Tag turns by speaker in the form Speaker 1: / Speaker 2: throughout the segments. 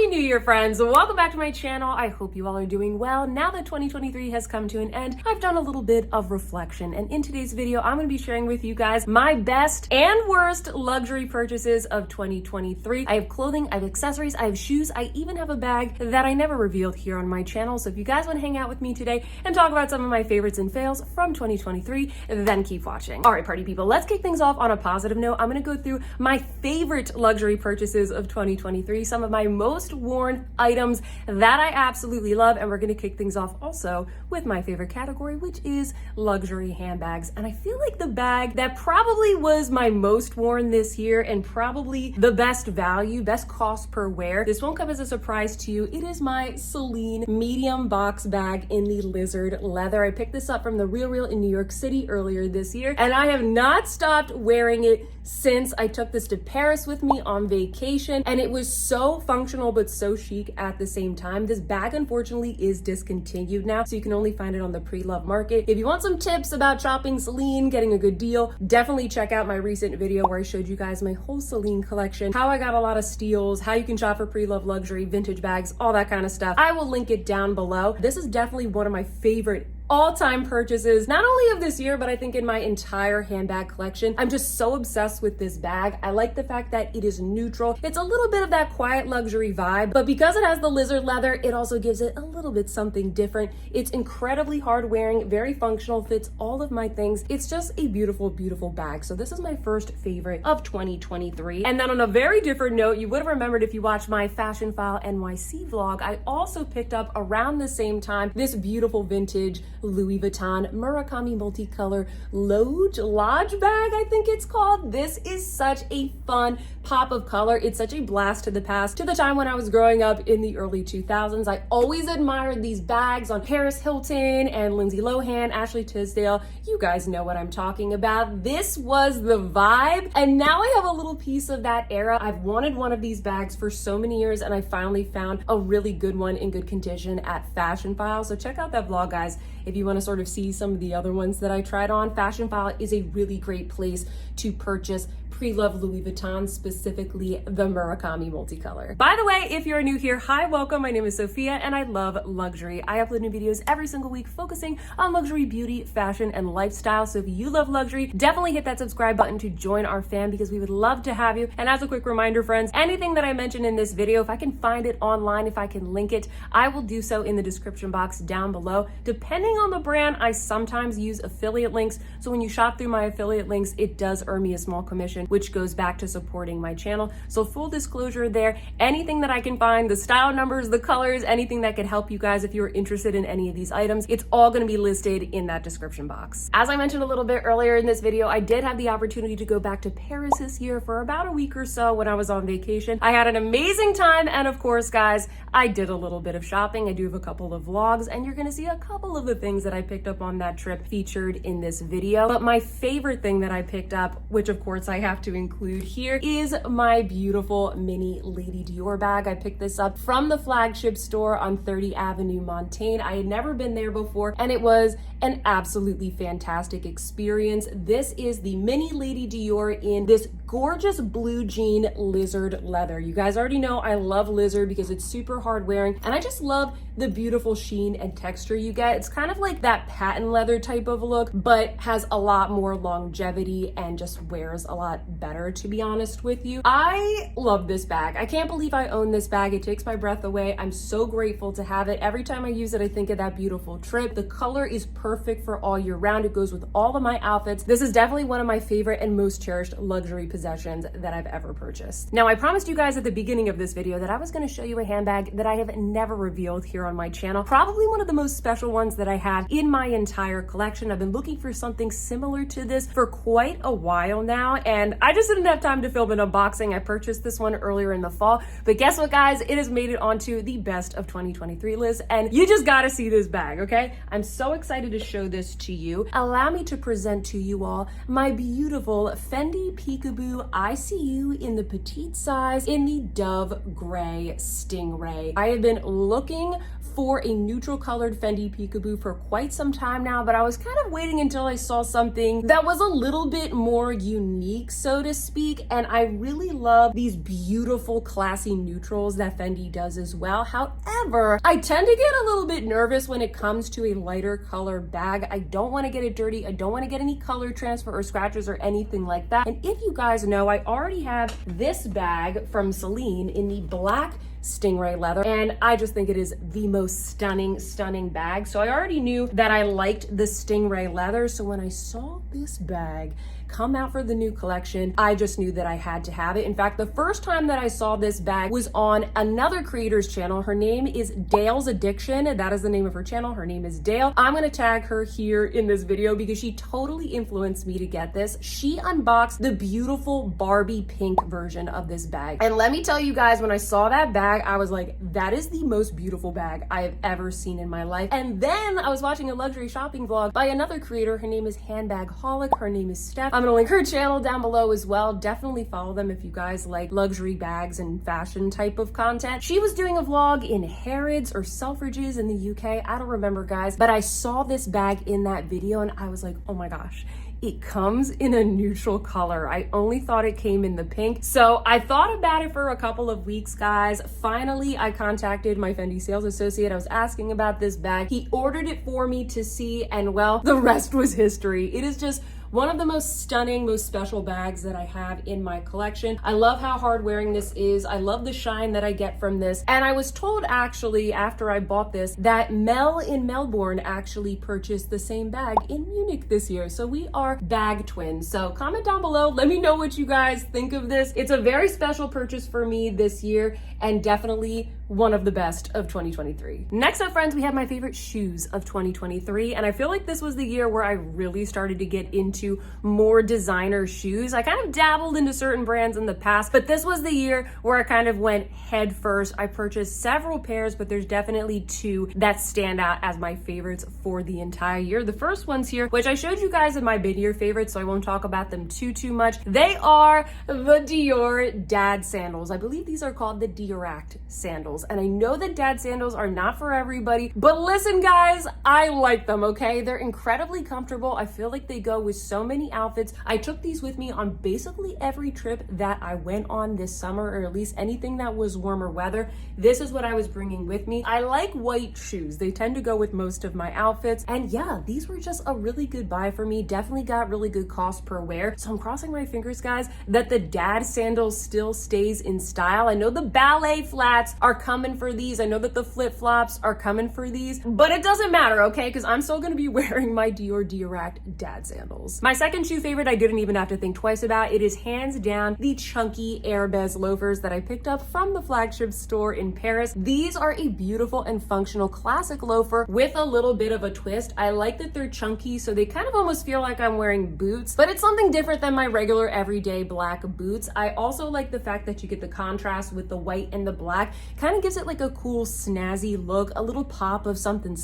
Speaker 1: Happy New Year, friends. Welcome back to my channel. I hope you all are doing well. Now that 2023 has come to an end, I've done a little bit of reflection, and in today's video, I'm going to be sharing with you guys my best and worst luxury purchases of 2023. I have clothing, I have accessories, I have shoes, I even have a bag that I never revealed here on my channel. So if you guys want to hang out with me today and talk about some of my favorites and fails from 2023, then keep watching. All right, party people, let's kick things off on a positive note. I'm going to go through my favorite luxury purchases of 2023, some of my most worn items that I absolutely love, and we're going to kick things off also with my favorite category, which is luxury handbags. And I feel like the bag that probably was my most worn this year and probably the best value, best cost per wear, this won't come as a surprise to you. It is my Celine medium box bag in the lizard leather. I picked this up from the Real in New York City earlier this year, and I have not stopped wearing it since. I took this to Paris with me on vacation, and it was so functional but so chic at the same time. This bag unfortunately is discontinued now, so you can only find it on the pre-love market. If you want some tips about shopping Celine, getting a good deal, definitely check out my recent video where I showed you guys my whole Celine collection, how I got a lot of steals, how you can shop for pre-love luxury, vintage bags, all that kind of stuff. I will link it down below. This is definitely one of my favorite all-time purchases, not only of this year, but I think in my entire handbag collection. I'm just so obsessed with this bag. I like the fact that it is neutral. It's a little bit of that quiet luxury vibe, but because it has the lizard leather, it also gives it a little bit something different. It's incredibly hard wearing, very functional, fits all of my things. It's just a beautiful, beautiful bag. So this is my first favorite of 2023. And then on a very different note, you would have remembered if you watched my Fashion File NYC vlog, I also picked up around the same time this beautiful vintage Louis Vuitton Murakami multicolor Lodge bag, I think it's called. This is such a fun pop of color. It's such a blast to the past, to the time when I was growing up in the early 2000s. I always admired these bags on Paris Hilton and Lindsay Lohan, Ashley Tisdale. You guys know what I'm talking about. This was the vibe, and now I have a little piece of that era. I've wanted one of these bags for so many years, and I finally found a really good one in good condition at Fashion File. So check out that vlog, guys, if you want to sort of see some of the other ones that I tried on. Fashion File is a really great place to purchase pre-love Louis Vuitton, specifically the Murakami multicolor. By the way, if you're new here, hi, welcome. My name is Sophia, and I love luxury. I upload new videos every single week focusing on luxury, beauty, fashion, and lifestyle. So if you love luxury, definitely hit that subscribe button to join our fam, because we would love to have you. And as a quick reminder, friends, anything that I mentioned in this video, if I can find it online, if I can link it, I will do so in the description box down below. Depending on the brand, I sometimes use affiliate links. So when you shop through my affiliate links, it does earn me a small commission, which goes back to supporting my channel. So full disclosure there, anything that I can find, the style numbers, the colors, anything that could help you guys if you're interested in any of these items, it's all going to be listed in that description box. As I mentioned a little bit earlier in this video, I did have the opportunity to go back to Paris this year for about a week or so when I was on vacation. I had an amazing time, and of course, guys, I did a little bit of shopping. I do have a couple of vlogs, and you're going to see a couple of the things that I picked up on that trip featured in this video. But my favorite thing that I picked up, which of course I have to include here, is my beautiful mini Lady Dior bag. I picked this up from the flagship store on 30 Avenue Montaigne. I had never been there before, and it was an absolutely fantastic experience. This is the mini Lady Dior in this gorgeous blue jean lizard leather. You guys already know I love lizard because it's super hard wearing, and I just love the beautiful sheen and texture you get. It's kind of like that patent leather type of look, but has a lot more longevity and just wears a lot better, to be honest with you. I love this bag. I can't believe I own this bag. It takes my breath away. I'm so grateful to have it. Every time I use it, I think of that beautiful trip. The color is perfect for all year round. It goes with all of my outfits. This is definitely one of my favorite and most cherished luxury possessions that I've ever purchased. Now, I promised you guys at the beginning of this video that I was going to show you a handbag that I have never revealed here on my channel. Probably one of the most special ones that I have in my entire collection. I've been looking for something similar to this for quite a while now, and I just didn't have time to film an unboxing. I purchased this one earlier in the fall, but guess what, guys? It has made it onto the best of 2023 list, and you just gotta see this bag, okay? I'm so excited to show this to you. Allow me to present to you all my beautiful Fendi Peekaboo Peekaboo, I see you in the petite size in the Dove Gray Stingray. I have been looking for a neutral colored Fendi Peekaboo for quite some time now, but I was kind of waiting until I saw something that was a little bit more unique, so to speak, and I really love these beautiful classy neutrals that Fendi does as well. However, I tend to get a little bit nervous when it comes to a lighter color bag. I don't want to get it dirty. I don't want to get any color transfer or scratches or anything like that. And if you guys know, I already have this bag from Celine in the black stingray leather, and I just think it is the most stunning bag. So I already knew that I liked the stingray leather, so when I saw this bag come out for the new collection, I just knew that I had to have it. In fact, the first time that I saw this bag was on another creator's channel. Her name is Dale's Addiction. That is the name of her channel. Her name is Dale. I'm gonna tag her here in this video because she totally influenced me to get this. She unboxed the beautiful Barbie pink version of this bag. And let me tell you guys, when I saw that bag, I was like, that is the most beautiful bag I have ever seen in my life. And then I was watching a luxury shopping vlog by another creator. Her name is Handbagaholic. Her name is Steph. I'm gonna link her channel down below as well. Definitely follow them if you guys like luxury bags and fashion type of content. She was doing a vlog in Harrods or Selfridges in the UK. I don't remember, guys, but I saw this bag in that video and I was like, oh my gosh, it comes in a neutral color. I only thought it came in the pink. So I thought about it for a couple of weeks, guys. Finally, I contacted my Fendi sales associate. I was asking about this bag. He ordered it for me to see, and well, the rest was history. It is just one of the most stunning, most special bags that I have in my collection. I love how hard wearing this is. I love the shine that I get from this. And I was told actually after I bought this that Mel in Melbourne actually purchased the same bag in Munich this year. So we are bag twins. So comment down below. Let me know what you guys think of this. It's a very special purchase for me this year and definitely one of the best of 2023. Next up, friends, we have my favorite shoes of 2023. And I feel like this was the year where I really started to get into more designer shoes. I kind of dabbled into certain brands in the past, but this was the year where I kind of went head first. I purchased several pairs, but there's definitely two that stand out as my favorites for the entire year. The first ones here, which I showed you guys in my mid-year favorites, so I won't talk about them too much. They are the Dior Dad Sandals. I believe these are called the Dior Hat sandals. And I know that dad sandals are not for everybody, but listen, guys, I like them, okay? They're incredibly comfortable. I feel like they go with so many outfits. I took these with me on basically every trip that I went on this summer, or at least anything that was warmer weather. This is what I was bringing with me. I like white shoes. They tend to go with most of my outfits. And yeah, these were just a really good buy for me. Definitely got really good cost per wear. So I'm crossing my fingers, guys, that the dad sandals still stays in style. I know the ballet flats are coming for these. I know that the flip-flops are coming for these, but it doesn't matter, okay? Because I'm still gonna be wearing my Dior Hat dad sandals. My second shoe favorite I didn't even have to think twice about. It is hands down the chunky Hermes loafers that I picked up from the flagship store in Paris. These are a beautiful and functional classic loafer with a little bit of a twist. I like that they're chunky, so they kind of almost feel like I'm wearing boots, but it's something different than my regular everyday black boots. I also like the fact that you get the contrast with the white and the black. Kind of gives it like a cool snazzy look, a little pop of something.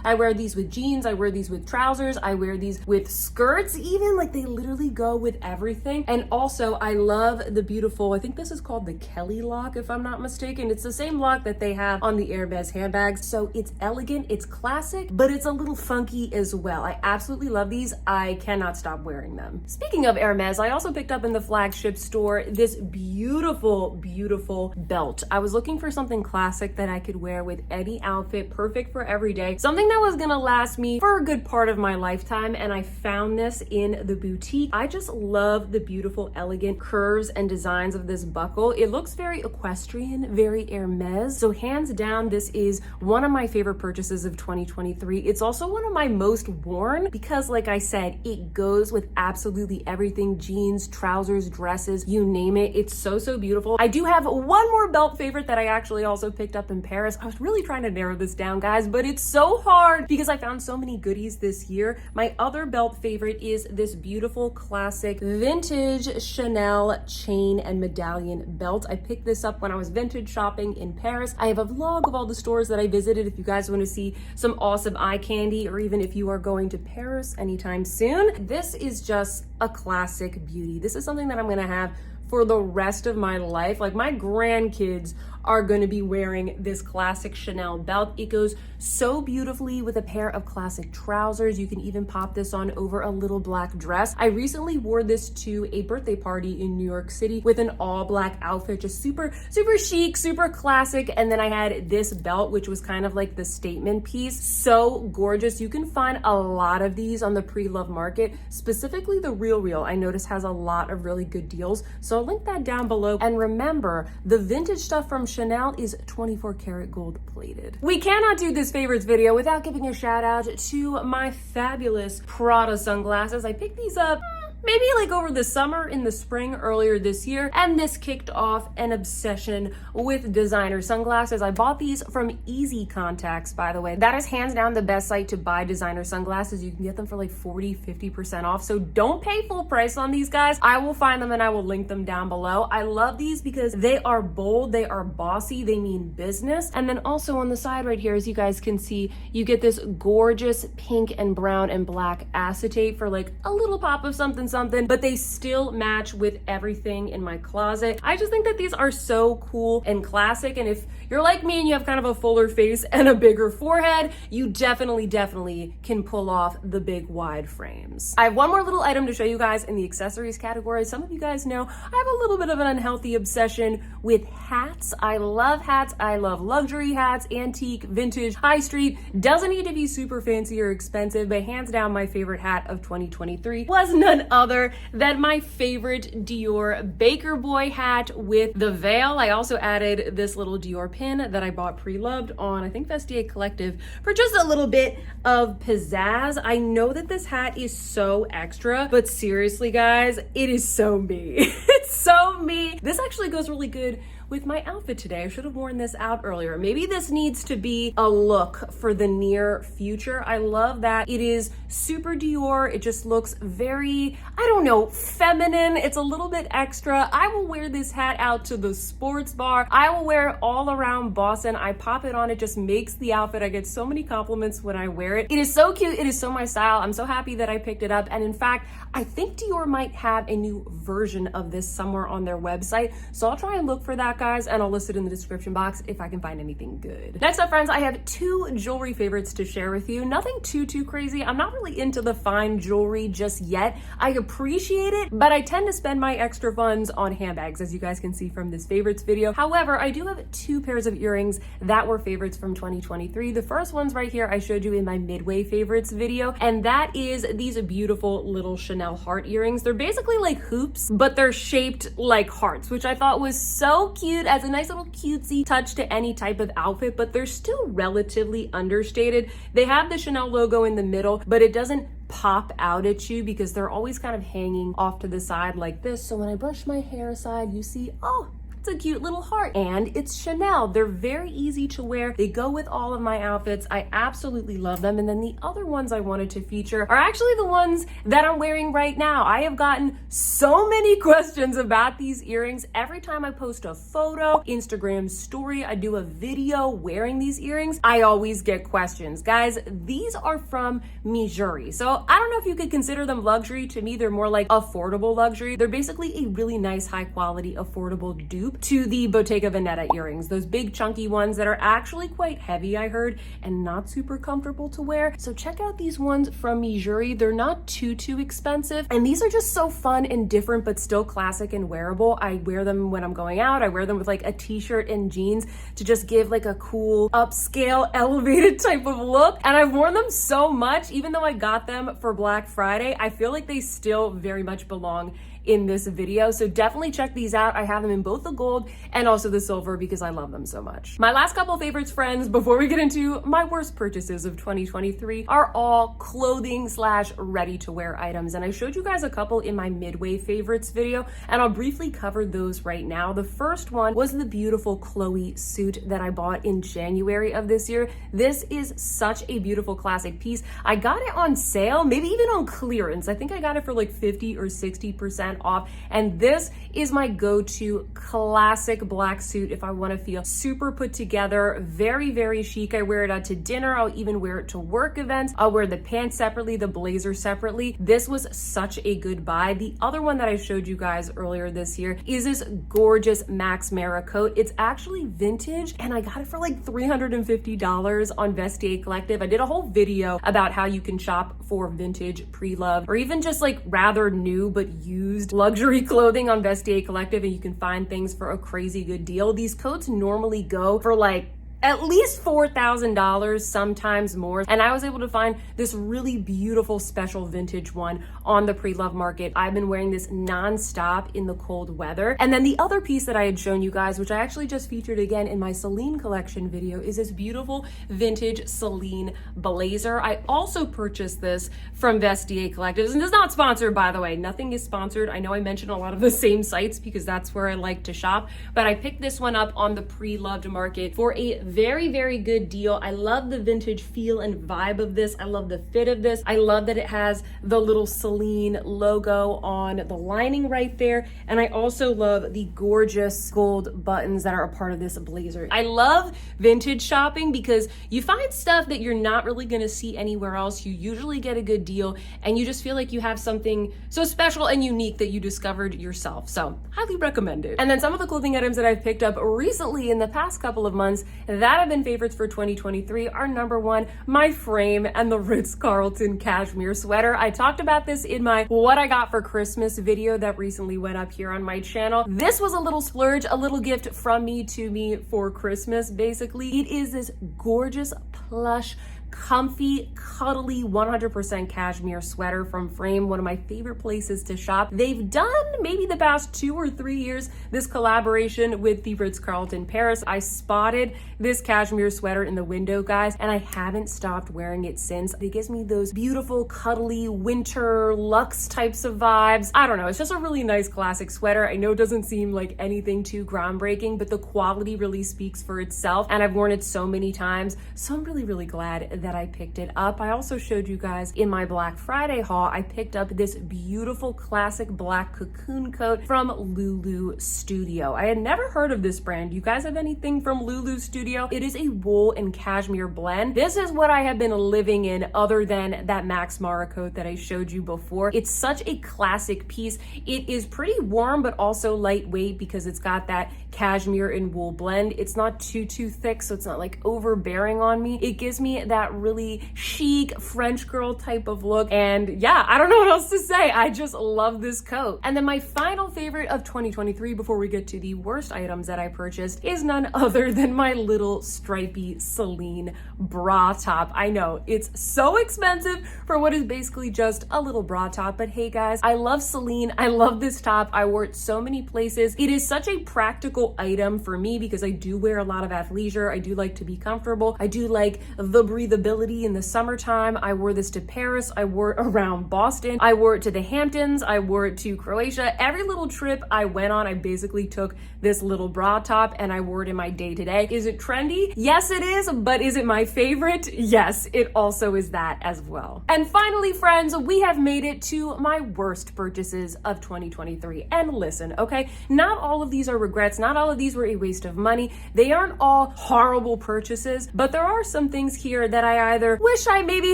Speaker 1: I wear these with jeans, I wear these with trousers, I wear these with skirts even, like they literally go with everything. And also I love the beautiful, I think this is called the Kelly lock if I'm not mistaken. It's the same lock that they have on the Hermes handbags. So it's elegant, it's classic, but it's a little funky as well. I absolutely love these. I cannot stop wearing them. Speaking of Hermes, I also picked up in the flagship store this beautiful belt. I was looking for something classic that I could wear with any outfit, perfect for every day, something that was gonna last me for a good part of my lifetime, and I found this in the boutique. I just love the beautiful, elegant curves and designs of this buckle. It looks very equestrian, very Hermes. So hands down, this is one of my favorite purchases of 2023. It's also one of my most worn because, like I said, it goes with absolutely everything: jeans, trousers, dresses, you name it. It's so beautiful. I do have one more belt favorite that I actually actually also picked up in Paris. I was really trying to narrow this down, guys, but it's so hard because I found so many goodies this year. My other belt favorite is this beautiful classic vintage Chanel chain and medallion belt. I picked this up when I was vintage shopping in Paris. I have a vlog of all the stores that I visited if you guys want to see some awesome eye candy, or even if you are going to Paris anytime soon. This is just a classic beauty. This is something that I'm gonna have for the rest of my life. Like, my grandkids are going to be wearing this classic Chanel belt. It goes so beautifully with a pair of classic trousers. You can even pop this on over a little black dress. I recently wore this to a birthday party in New York City with an all black outfit, just super chic, super classic. And then I had this belt, which was kind of like the statement piece. So gorgeous. You can find a lot of these on the pre-love market, specifically the Real. I noticed has a lot of really good deals. So I'll link that down below. And remember, the vintage stuff from Chanel is 24 karat gold plated. We cannot do this favorites video without giving a shout out to my fabulous Prada sunglasses. I picked these up maybe like over the summer, in the spring, earlier this year, and this kicked off an obsession with designer sunglasses. I bought these from Easy Contacts, by the way. That is hands down the best site to buy designer sunglasses. You can get them for like 40-50% off, so don't pay full price on these, guys. I will find them and I will link them down below. I love these because they are bold, they are bossy, they mean business. And then also on the side right here, as you guys can see, you get this gorgeous pink and brown and black acetate for like a little pop of something, but they still match with everything in my closet. I just think that these are so cool and classic. And if you're like me and you have kind of a fuller face and a bigger forehead, you definitely can pull off the big wide frames. I have one more little item to show you guys in the accessories category. Some of you guys know I have a little bit of an unhealthy obsession with hats. I love hats. I love luxury hats, antique, vintage, high street. Doesn't need to be super fancy or expensive, but hands down my favorite hat of 2023 was none other than my favorite Dior Baker Boy hat with the veil. I also added this little Dior pin that I bought pre-loved on, I think, Vestiaire Collective for just a little bit of pizzazz. I know that this hat is so extra, but seriously, guys, it is so me. It's so me. This actually goes really good with my outfit today. I should have worn this out earlier. Maybe this needs to be a look for the near future. I love that it is super Dior. It just looks very, I don't know, feminine. It's a little bit extra. I will wear this hat out to the sports bar. I will wear it all around Boston. I pop it on. It just makes the outfit. I get so many compliments when I wear it. It is so cute. It is so my style. I'm so happy that I picked it up. And in fact, I think Dior might have a new version of this somewhere on their website. So I'll try and look for that, guys, and I'll list it in the description box if I can find anything good. Next up, friends, I have two jewelry favorites to share with you. Nothing too crazy. I'm not really into the fine jewelry just yet. I appreciate it, but I tend to spend my extra funds on handbags, as you guys can see from this favorites video. However, I do have two pairs of earrings that were favorites from 2023. The first one's right here. I showed you in my midway favorites video, and that is these beautiful little Chanel heart earrings. They're basically like hoops, but they're shaped like hearts, which I thought was so cute, as a nice little cutesy touch to any type of outfit, but they're still relatively understated. They have the Chanel logo in the middle, but it doesn't pop out at you because they're always kind of hanging off to the side like this. So when I brush my hair aside, you see, oh, it's a cute little heart, and it's Chanel. They're very easy to wear. They go with all of my outfits. I absolutely love them. And then the other ones I wanted to feature are actually the ones that I'm wearing right now. I have gotten so many questions about these earrings. Every time I post a photo, Instagram story, I do a video wearing these earrings, I always get questions. Guys, these are from Missouri. So I don't know if you could consider them luxury. To me, they're more like affordable luxury. They're basically a really nice, high quality, affordable dupe to the Bottega Veneta earrings, those big chunky ones that are actually quite heavy, I heard, and not super comfortable to wear. So check out these ones from Missouri. They're not too expensive, and these are just so fun and different, but still classic and wearable. I wear them when I'm going out. I wear them with like a t-shirt and jeans to just give like a cool, upscale, elevated type of look. And I've worn them so much, even though I got them for Black Friday, I feel like they still very much belong in this video. So definitely check these out. I have them in both the gold and also the silver because I love them so much. My last couple favorites, friends, before we get into my worst purchases of 2023, are all clothing slash ready to wear items. And I showed you guys a couple in my midway favorites video, and I'll briefly cover those right now. The first one was the beautiful Chloe suit that I bought in January of this year. This is such a beautiful classic piece. I got it on sale, maybe even on clearance. I think I got it for like 50 or 60% off. And this is my go-to classic black suit if I want to feel super put together, very, very chic. I wear it out to dinner. I'll even wear it to work events. I'll wear the pants separately, the blazer separately. This was such a good buy. The other one that I showed you guys earlier this year is this gorgeous Max Mara coat. It's actually vintage and I got it for like $350 on Vestiaire Collective. I did a whole video about how you can shop for vintage, pre-loved, or even just like rather new but used luxury clothing on Vestiaire Collective, and you can find things for a crazy good deal. These coats normally go for like at least $4,000, sometimes more. And I was able to find this really beautiful special vintage one on the pre-love market. I've been wearing this nonstop in the cold weather. And then the other piece that I had shown you guys, which I actually just featured again in my Celine collection video, is this beautiful vintage Celine blazer. I also purchased this from Vestiaire Collective. And it's not sponsored, by the way. Nothing is sponsored. I know I mentioned a lot of the same sites because that's where I like to shop, but I picked this one up on the pre-loved market for a very, very good deal. I love the vintage feel and vibe of this. I love the fit of this. I love that it has the little Celine logo on the lining right there. And I also love the gorgeous gold buttons that are a part of this blazer. I love vintage shopping because you find stuff that you're not really gonna see anywhere else. You usually get a good deal and you just feel like you have something so special and unique that you discovered yourself. So highly recommend it. And then some of the clothing items that I've picked up recently in the past couple of months that have been favorites for 2023 are number one, my frame and the Ritz-Carlton cashmere sweater. I talked about this in my what I got for Christmas video that recently went up here on my channel. This was a little splurge, a little gift from me to me for Christmas, basically. It is this gorgeous plush, comfy, cuddly 100% cashmere sweater from Frame, one of my favorite places to shop. They've done maybe the past 2 or 3 years this collaboration with the Ritz-Carlton Paris. I spotted this cashmere sweater in the window, guys, and I haven't stopped wearing it since. It gives me those beautiful, cuddly winter luxe types of vibes. I don't know, it's just a really nice classic sweater. I know it doesn't seem like anything too groundbreaking, but the quality really speaks for itself, and I've worn it so many times, so I'm really, really glad that I picked it up. I also showed you guys in my Black Friday haul, I picked up this beautiful classic black cocoon coat from Lulu Studio. I had never heard of this brand. You guys have anything from Lulu Studio? It is a wool and cashmere blend. This is what I have been living in other than that Max Mara coat that I showed you before. It's such a classic piece. It is pretty warm, but also lightweight because it's got that cashmere and wool blend. It's not too thick, so it's not like overbearing on me. It gives me that really chic French girl type of look. And yeah, I don't know what else to say. I just love this coat. And then my final favorite of 2023 before we get to the worst items that I purchased is none other than my little stripy Celine bra top. I know it's so expensive for what is basically just a little bra top, but hey guys, I love Celine. I love this top. I wore it so many places. It is such a practical item for me because I do wear a lot of athleisure. I do like to be comfortable. I do like the breathability in the summertime. I wore this to Paris. I wore it around Boston. I wore it to the Hamptons. I wore it to Croatia. Every little trip I went on, I basically took this little bra top and I wore it in my day-to-day. Is it trendy? Yes, it is, but is it my favorite? Yes, it also is that as well. And finally, friends, we have made it to my worst purchases of 2023. And listen, okay, not all of these are regrets. Not all of these were a waste of money. They aren't all horrible purchases, but there are some things here that I either wish I maybe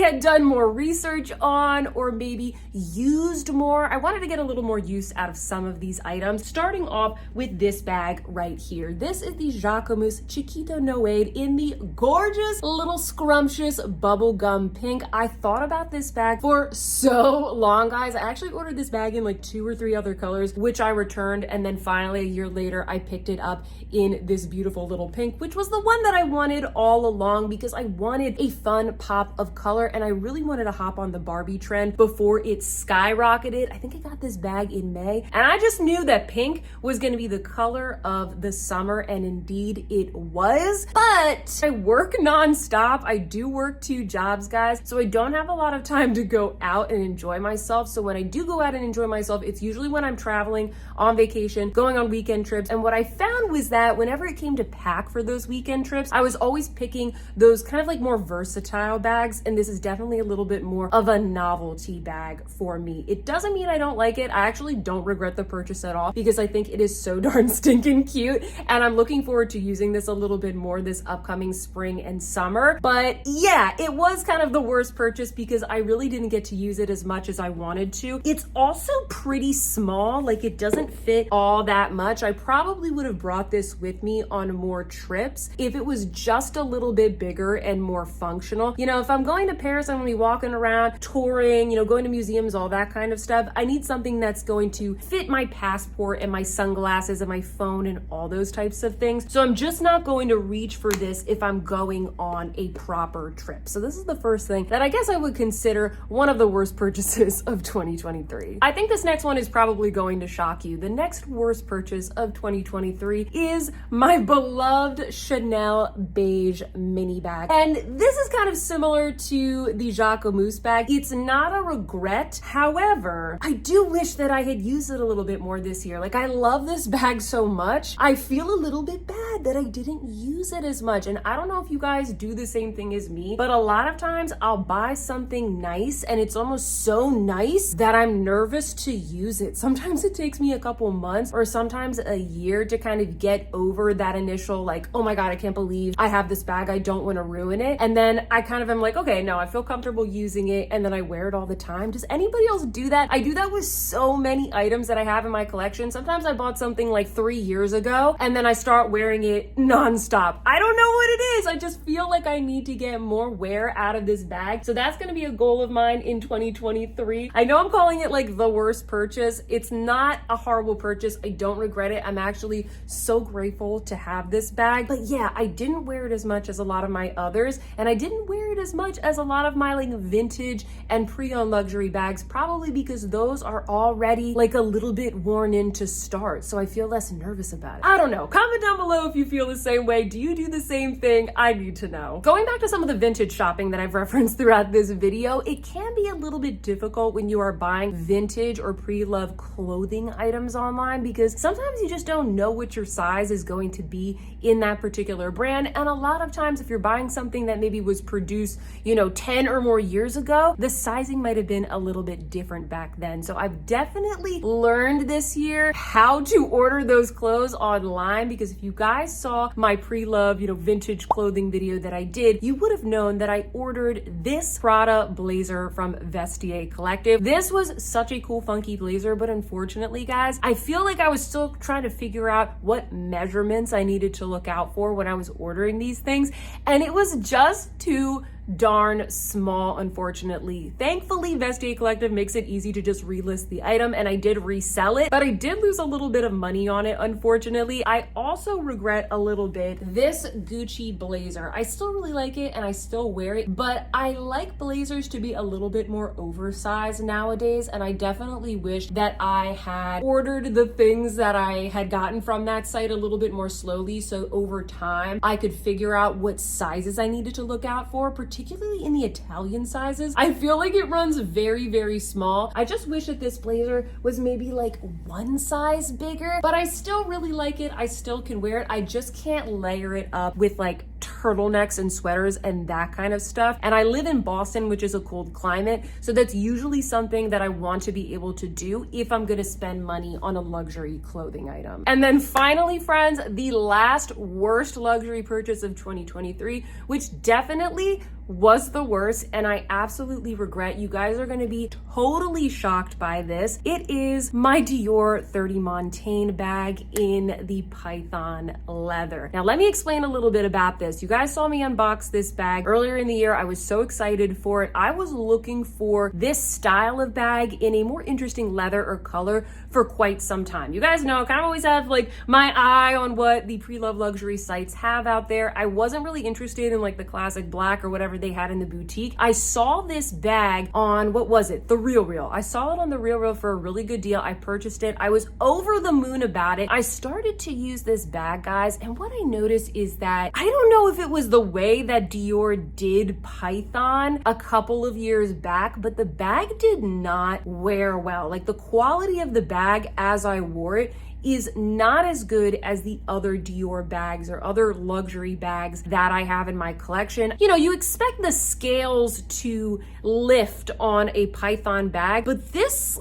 Speaker 1: had done more research on or maybe used more. I wanted to get a little more use out of some of these items, starting off with this bag right here. This is the Jacquemus Chiquito Noade in the gorgeous little scrumptious bubblegum pink. I thought about this bag for so long, guys. I actually ordered this bag in like 2 or 3 other colors, which I returned, and then finally a year later I picked picked it up in this beautiful little pink, which was the one that I wanted all along because I wanted a fun pop of color and I really wanted to hop on the Barbie trend before it skyrocketed. I think I got this bag in May and I just knew that pink was going to be the color of the summer, and indeed it was. But I work nonstop. I do work 2 jobs, guys, so I don't have a lot of time to go out and enjoy myself. So when I do go out and enjoy myself, it's usually when I'm traveling, on vacation, going on weekend trips. And what I found was that whenever it came to pack for those weekend trips, I was always picking those kind of like more versatile bags, and this is definitely a little bit more of a novelty bag for me. It doesn't mean I don't like it. I actually don't regret the purchase at all because I think it is so darn stinking cute, and I'm looking forward to using this a little bit more this upcoming spring and summer. But yeah, it was kind of the worst purchase because I really didn't get to use it as much as I wanted to. It's also pretty small, like it doesn't fit all that much. I probably would have brought this with me on more trips if it was just a little bit bigger and more functional. You know, if I'm going to Paris, I'm gonna be walking around, touring, you know, going to museums, all that kind of stuff. I need something that's going to fit my passport and my sunglasses and my phone and all those types of things. So I'm just not going to reach for this if I'm going on a proper trip. So this is the first thing that I guess I would consider one of the worst purchases of 2023. I think this next one is probably going to shock you. The next worst purchase of 2023 is my beloved Chanel beige mini bag. And this is kind of similar to the Jacquemus bag. It's not a regret. However, I do wish that I had used it a little bit more this year. Like, I love this bag so much. I feel a little bit bad that I didn't use it as much. And I don't know if you guys do the same thing as me, but a lot of times I'll buy something nice and it's almost so nice that I'm nervous to use it. Sometimes it takes me a couple months or sometimes a year to kind of get over that initial like, oh my God, I can't believe I have this bag. I don't want to ruin it. And then I kind of am like, okay, no, I feel comfortable using it. And then I wear it all the time. Does anybody else do that? I do that with so many items that I have in my collection. Sometimes I bought something like 3 years ago and then I start wearing it nonstop. I don't know what it is. I just feel like I need to get more wear out of this bag. So that's going to be a goal of mine in 2023. I know I'm calling it like the worst purchase. It's not a horrible purchase. I don't regret it. I'm actually so grateful to have this bag. But yeah, I didn't wear it as much as a lot of my others, and I didn't wear it as much as a lot of my like vintage and pre-owned luxury bags, probably because those are already like a little bit worn in to start. So I feel less nervous about it. I don't know. Comment down below if you feel the same way. Do you do the same thing? I need to know. Going back to some of the vintage shopping that I've referenced throughout this video, it can be a little bit difficult when you are buying vintage or pre-loved clothing items online because sometimes you just don't know what your size is going to be in that particular brand. And a lot of times if you're buying something that maybe was produced, 10 or more years ago, the sizing might have been a little bit different back then. So I've definitely learned this year how to order those clothes online, because if you guys saw my pre-loved, vintage clothing video that I did, you would have known that I ordered this Prada blazer from Vestiaire Collective. This was such a cool, funky blazer, but unfortunately, guys, I feel like I was still trying to figure out what measurements I needed to look out for when I was ordering these things, and it was just too darn small, unfortunately. Thankfully, Vestiaire Collective makes it easy to just relist the item, and I did resell it, but I did lose a little bit of money on it, unfortunately. I also regret a little bit this Gucci blazer. I still really like it and I still wear it, but I like blazers to be a little bit more oversized nowadays, and I definitely wish that I had ordered the things that I had gotten from that site a little bit more slowly, so over time I could figure out what sizes I needed to look out for, particularly in the Italian sizes. I feel like it runs very, very small. I just wish that this blazer was maybe like one size bigger, but I still really like it. I still can wear it. I just can't layer it up with like turtlenecks and sweaters and that kind of stuff. And I live in Boston, which is a cold climate. So that's usually something that I want to be able to do if I'm going to spend money on a luxury clothing item. And then finally, friends, the last worst luxury purchase of 2023, which definitely was the worst, and I absolutely regret. You guys are going to be totally shocked by this. It is my Dior 30 Montaigne bag in the python leather. Now let me explain a little bit about this. You You guys saw me unbox this bag earlier in the year. I was so excited for it. I was looking for this style of bag in a more interesting leather or color for quite some time. You guys know I kind of always have like my eye on what the pre-loved luxury sites have out there. I wasn't really interested in like the classic black or whatever they had in the boutique. I saw this bag on, what was it? The RealReal. I saw it on the RealReal for a really good deal. I purchased it. I was over the moon about it. I started to use this bag, guys, and what I noticed is that I don't know if it was the way that Dior did Python a couple of years back, but the bag did not wear well. Like the quality of the bag as I wore it is not as good as the other Dior bags or other luxury bags that I have in my collection. You know, you expect the scales to lift on a Python bag, but this,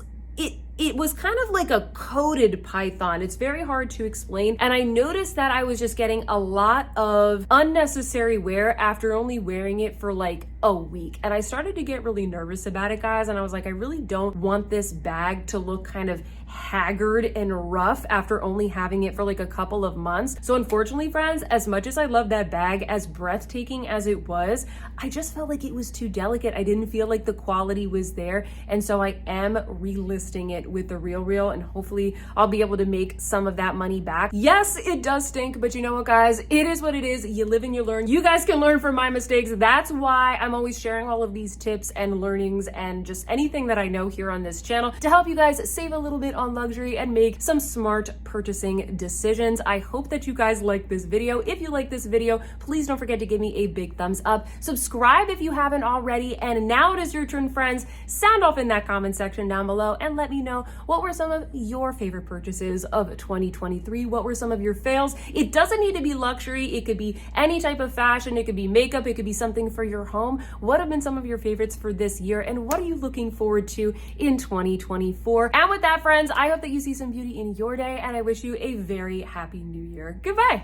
Speaker 1: it was kind of like a coated Python. It's very hard to explain. And I noticed that I was just getting a lot of unnecessary wear after only wearing it for like a week. And I started to get really nervous about it, guys. And I was like, I really don't want this bag to look kind of haggard and rough after only having it for like a couple of months. So unfortunately, friends, as much as I love that bag, as breathtaking as it was, I just felt like it was too delicate. I didn't feel like the quality was there. And so I am relisting it with the RealReal, and hopefully I'll be able to make some of that money back. Yes, it does stink, but you know what, guys? It is what it is. You live and you learn. You guys can learn from my mistakes. That's why I'm always sharing all of these tips and learnings and just anything that I know here on this channel to help you guys save a little bit on luxury and make some smart purchasing decisions. I hope that you guys like this video. If you like this video, please don't forget to give me a big thumbs up. Subscribe if you haven't already. And now it is your turn, friends. Sound off in that comment section down below and let me know what were some of your favorite purchases of 2023. What were some of your fails? It doesn't need to be luxury. It could be any type of fashion. It could be makeup. It could be something for your home. What have been some of your favorites for this year? And what are you looking forward to in 2024? And with that, friends, I hope that you see some beauty in your day, and I wish you a very happy new year. Goodbye.